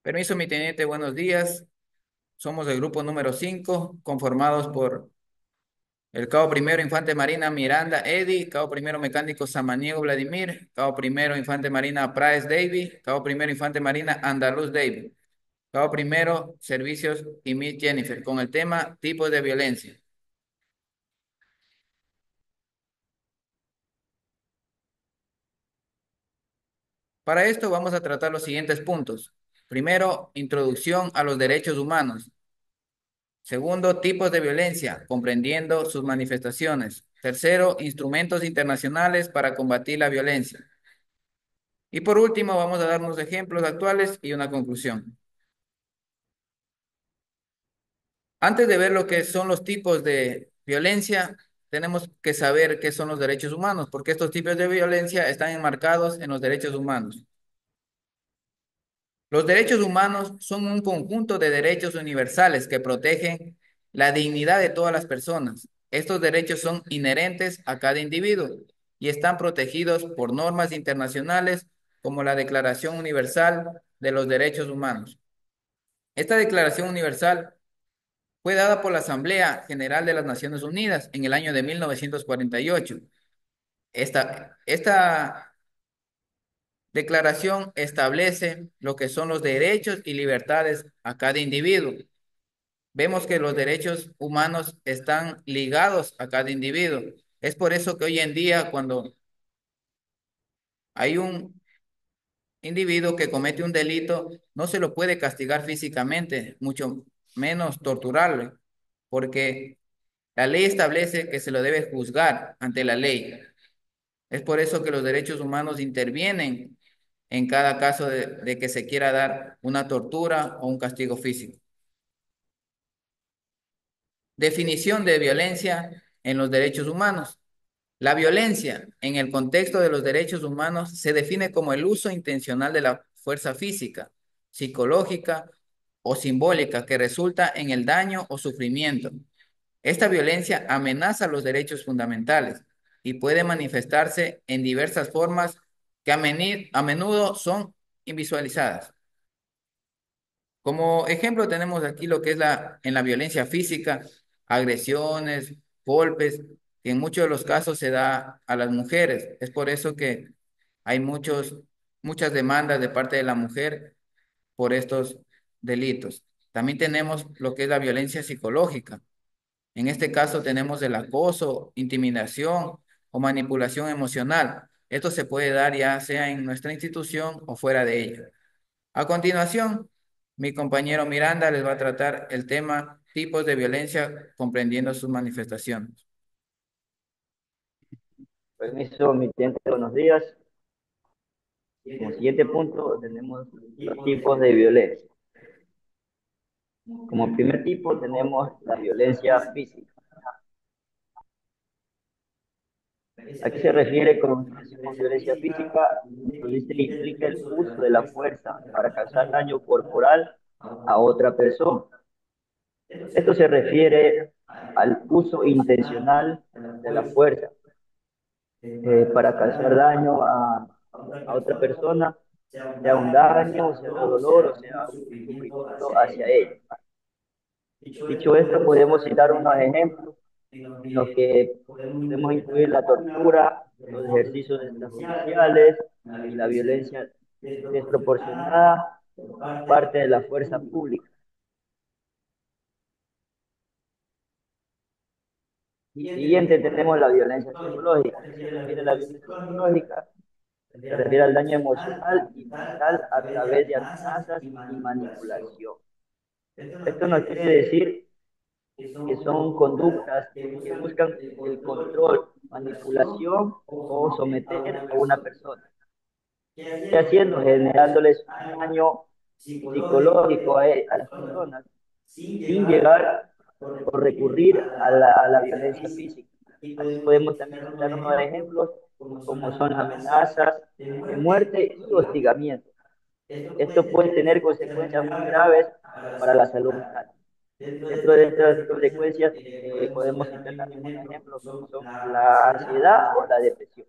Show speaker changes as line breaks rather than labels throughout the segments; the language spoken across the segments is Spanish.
Permiso, mi teniente, buenos días. Somos el grupo número 5, conformados por el cabo primero Infante Marina Miranda Eddy, cabo primero mecánico Samaniego Vladimir, cabo primero Infante Marina Price David, cabo primero Infante Marina Andaluz David, cabo primero Servicios y Miss Jennifer, con el tema tipos de violencia. Para esto vamos a tratar los siguientes puntos. Primero, introducción a los derechos humanos. Segundo, tipos de violencia, comprendiendo sus manifestaciones. Tercero, instrumentos internacionales para combatir la violencia. Y por último, vamos a dar unos ejemplos actuales y una conclusión. Antes de ver lo que son los tipos de violencia, tenemos que saber qué son los derechos humanos, porque estos tipos de violencia están enmarcados en los derechos humanos. Los derechos humanos son un conjunto de derechos universales que protegen la dignidad de todas las personas. Estos derechos son inherentes a cada individuo y están protegidos por normas internacionales como la Declaración Universal de los Derechos Humanos. Esta Declaración Universal fue dada por la Asamblea General de las Naciones Unidas en el año de 1948. Esta declaración establece lo que son los derechos y libertades a cada individuo. Vemos que los derechos humanos están ligados a cada individuo. Es por eso que hoy en día, cuando hay un individuo que comete un delito, no se lo puede castigar físicamente, mucho menos torturarle, porque la ley establece que se lo debe juzgar ante la ley. Es por eso que los derechos humanos intervienen en cada caso de que se quiera dar una tortura o un castigo físico. Definición de violencia en los derechos humanos. La violencia en el contexto de los derechos humanos se define como el uso intencional de la fuerza física, psicológica o simbólica que resulta en el daño o sufrimiento. Esta violencia amenaza los derechos fundamentales y puede manifestarse en diversas formas que a menudo son invisualizadas. Como ejemplo tenemos aquí lo que es en la violencia física, agresiones, golpes, que en muchos de los casos se da a las mujeres. Es por eso que hay muchas demandas de parte de la mujer por estos delitos. También tenemos lo que es la violencia psicológica. En este caso tenemos el acoso, intimidación o manipulación emocional. Esto se puede dar ya sea en nuestra institución o fuera de ella. A continuación, mi compañero Miranda les va a tratar el tema tipos de violencia comprendiendo sus manifestaciones.
Permiso, mi cliente, buenos días. Como siguiente punto tenemos los tipos de violencia. Como primer tipo tenemos la violencia física. ¿A qué se refiere cuando decimos violencia física? Nos dice que implica el uso de la fuerza para causar daño corporal a otra persona. Esto se refiere al uso intencional de la fuerza para causar daño a otra persona, sea un daño, sea dolor o sea un sufrimiento hacia ella. Dicho esto, podemos citar unos ejemplos en los que podemos incluir la tortura, los ejercicios extrajudiciales y la violencia desproporcionada por parte de la fuerza pública. Siguiente tenemos la violencia psicológica. ¿A qué se refiere la violencia psicológica? Se refiere al daño emocional y mental a través de amenazas y manipulación. Esto no quiere decir que son conductas que buscan el control, manipulación o someter a una persona. ¿Qué haciendo? Generándoles un daño psicológico a las personas sin llegar o recurrir a la violencia física. Aquí podemos también citar unos ejemplos como son amenazas de muerte y hostigamiento. Esto puede tener consecuencias muy graves para la salud mental. Dentro de estas consecuencias podemos citar también un ejemplo como son la ansiedad o la depresión.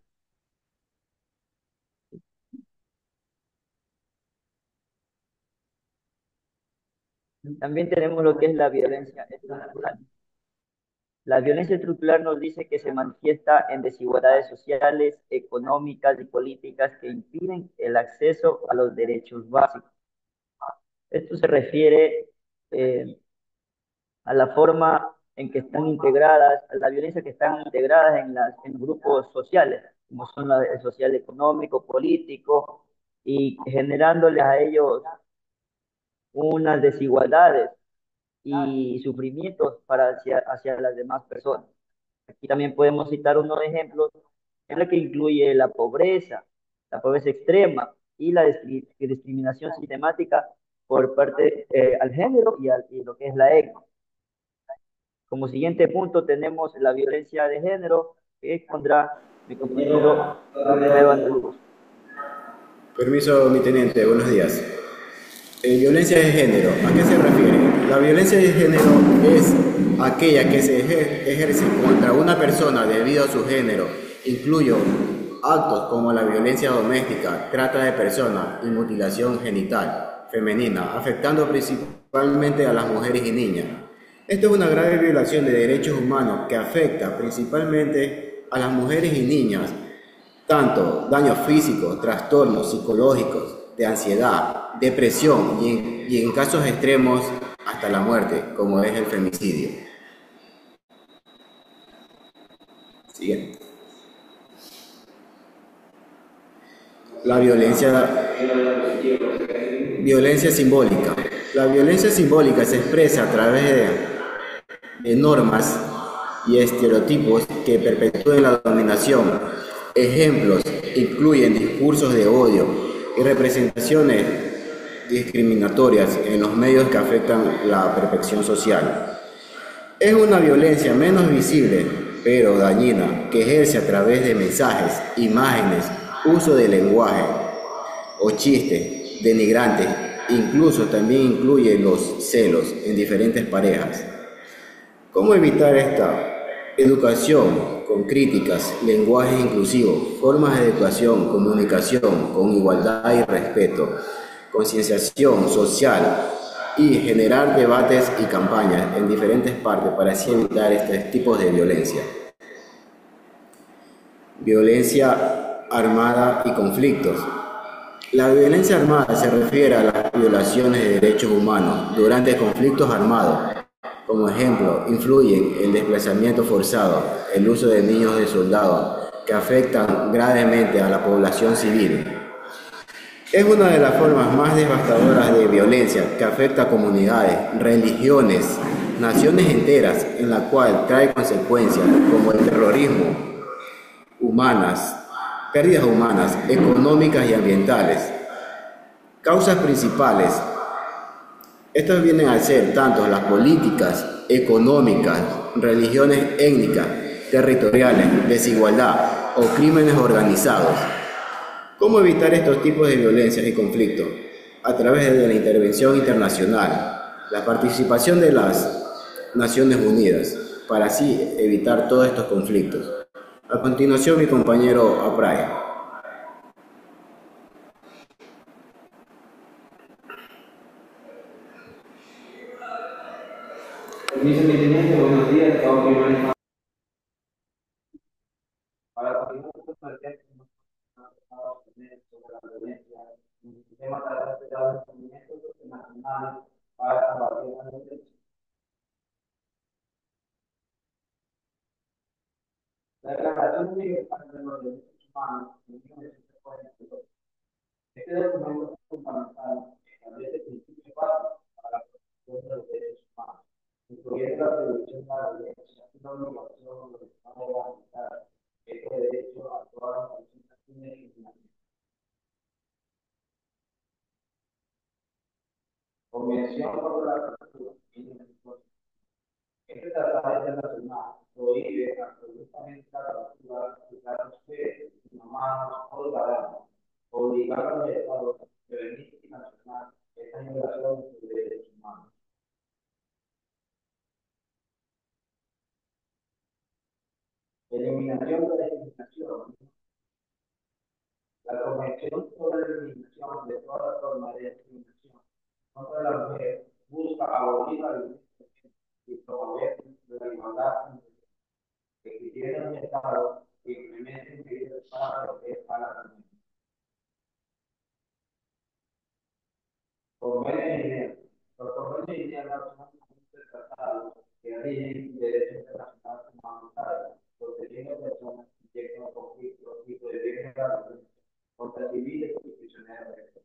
También tenemos lo que es la violencia estructural. La violencia estructural nos dice que se manifiesta en desigualdades sociales, económicas y políticas que impiden el acceso a los derechos básicos. Esto se refiere eh, a la forma en que están integradas, a la violencia que están integradas en grupos sociales, como son el social económico, político, y generándoles a ellos unas desigualdades y sufrimientos hacia las demás personas. Aquí también podemos citar unos ejemplos en la que incluye la pobreza extrema y la discriminación sistemática por parte al género y lo que es la etnia. Como siguiente punto tenemos la violencia de género que expondrá mi compañero Alfredo Andaluz.
Permiso, mi teniente, buenos días. Violencia de género, ¿a qué se refiere? La violencia de género es aquella que se ejerce contra una persona debido a su género. Incluye actos como la violencia doméstica, trata de personas y mutilación genital femenina, afectando principalmente a las mujeres y niñas. Esto es una grave violación de derechos humanos que afecta principalmente a las mujeres y niñas, tanto daños físicos, trastornos psicológicos, de ansiedad, depresión y en casos extremos hasta la muerte, como es el femicidio. Siguiente. La violencia simbólica. La violencia simbólica se expresa a través de normas y estereotipos que perpetúen la dominación. Ejemplos incluyen discursos de odio y representaciones discriminatorias en los medios que afectan la perfección social. Es una violencia menos visible, pero dañina, que ejerce a través de mensajes, imágenes, uso de lenguaje o chistes denigrantes. Incluso también incluye los celos en diferentes parejas. ¿Cómo evitar esta? Educación con críticas, lenguaje inclusivo, formas de educación, comunicación con igualdad y respeto, concienciación social y generar debates y campañas en diferentes partes para así evitar estos tipos de violencia. Violencia armada y conflictos. La violencia armada se refiere a las violaciones de derechos humanos durante conflictos armados. Como ejemplo, influyen el desplazamiento forzado, el uso de niños de soldados, que afectan gravemente a la población civil. Es una de las formas más devastadoras de violencia que afecta a comunidades, religiones, naciones enteras, en la cual trae consecuencias como el terrorismo, humanas, pérdidas humanas, económicas y ambientales. Causas principales. Estas vienen a ser tanto las políticas, económicas, religiones étnicas, territoriales, desigualdad o crímenes organizados. ¿Cómo evitar estos tipos de violencias y conflictos? A través de la intervención internacional, la participación de las Naciones Unidas, para así evitar todos estos conflictos. A continuación, mi compañero Apray.
Permiso, mi teniente, buenos días. Para continuar con el tema que hemos tratado sobre la violencia, el sistema trata de dar instrumentos nacionales para combatir la violencia. La Declaración Universal de los Derechos Humanos de 1942. Este documento fundamental establece principios básicos para la protección de los derechos humanos, incluyendo la prevención de la violencia y la obligación de los Estados de garantizar este derecho a todas las personas sin discriminación. Convención sobre la Tortura y la Tortura. Este tratado internacional prohíbe absolutamente la tortura de las mujeres, humanos o ciudadanos, obligando a los estados a prevenir y sancionar estas violaciones de derechos humanos. Eliminación de la discriminación. La Convención sobre la eliminación de toda forma de discriminación contra la mujer
busca abolir la violencia y promover la igualdad que quiere un Estado que implemente medidas para proteger a la comunidad. Por medio de dinero. Los convenios de dinero son tratados que rigen derechos internacionales humanitarios, protegiendo personas sujetas a conflictos y prohibiendo la violencia contra civiles y prisioneros de guerra.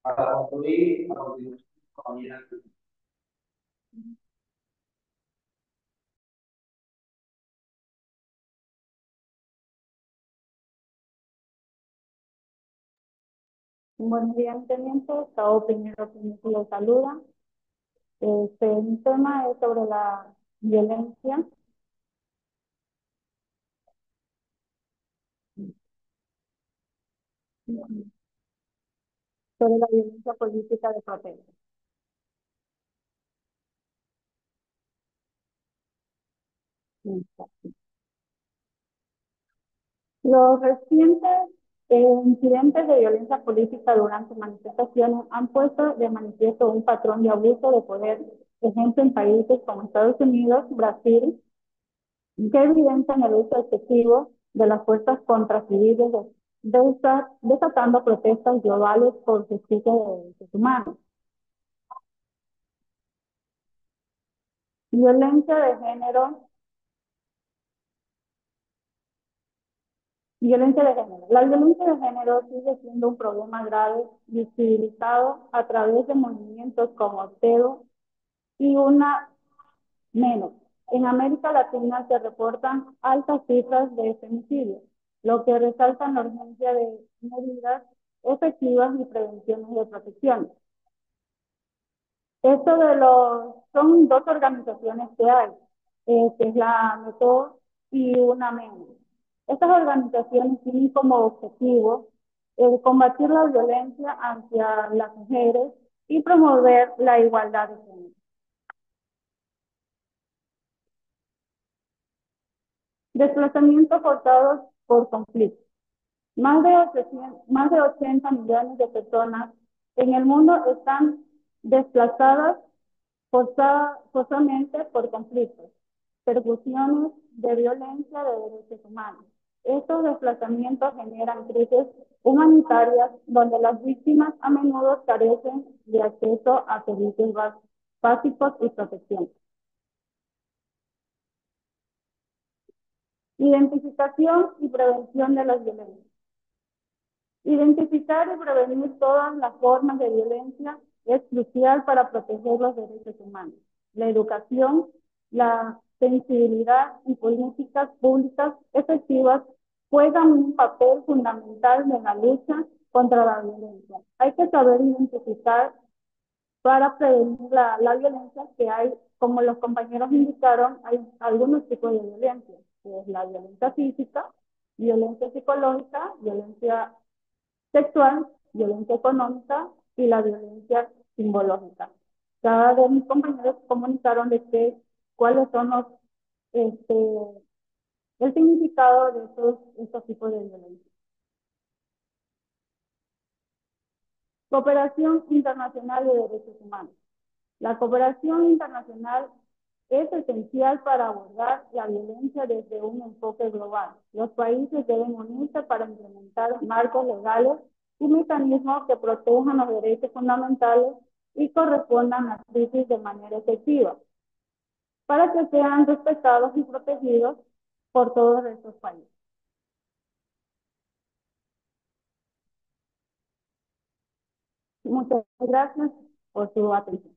Para concluir, a continuación, compañeras,
Buenos días, teniente. Estado primero que lo saluda. Mi tema es sobre la violencia, sobre la violencia política de protesta. Los recientes incidentes de violencia política durante manifestaciones han puesto de manifiesto un patrón de abuso de poder, por ejemplo, en países como Estados Unidos, Brasil, que evidencian el uso excesivo de las fuerzas contra civiles, desatando protestas globales por justicia de derechos humanos. Violencia de género. Violencia de género. La violencia de género sigue siendo un problema grave, visibilizado a través de movimientos como TEDO y una menos. En América Latina se reportan altas cifras de femicidios, lo que resalta la urgencia de medidas efectivas y prevenciones de protección. Son dos organizaciones que hay, que es la METO y una MENO. Estas organizaciones tienen como objetivo combatir la violencia hacia las mujeres y promover la igualdad de género. Desplazamientos forzados por conflicto. Más de 80 millones de personas en el mundo están desplazadas forzosamente por conflictos, persecuciones de violencia de derechos humanos. Estos desplazamientos generan crisis humanitarias donde las víctimas a menudo carecen de acceso a servicios básicos y protección. Identificación y prevención de las violencias. Identificar y prevenir todas las formas de violencia es crucial para proteger los derechos humanos. La educación, la sensibilidad y políticas públicas efectivas juegan un papel fundamental en la lucha contra la violencia. Hay que saber identificar para prevenir la violencia que hay, como los compañeros indicaron, hay algunos tipos de violencia, que es la violencia física, violencia psicológica, violencia sexual, violencia económica y la violencia simbológica. Cada de mis compañeros comunicaron de cuáles son este, el significado de estos tipos de violencia. Cooperación internacional de derechos humanos. La cooperación internacional es esencial para abordar la violencia desde un enfoque global. Los países deben unirse para implementar marcos legales y mecanismos que protejan los derechos fundamentales y correspondan a crisis de manera efectiva, para que sean respetados y protegidos por todos estos países. Muchas gracias por su atención.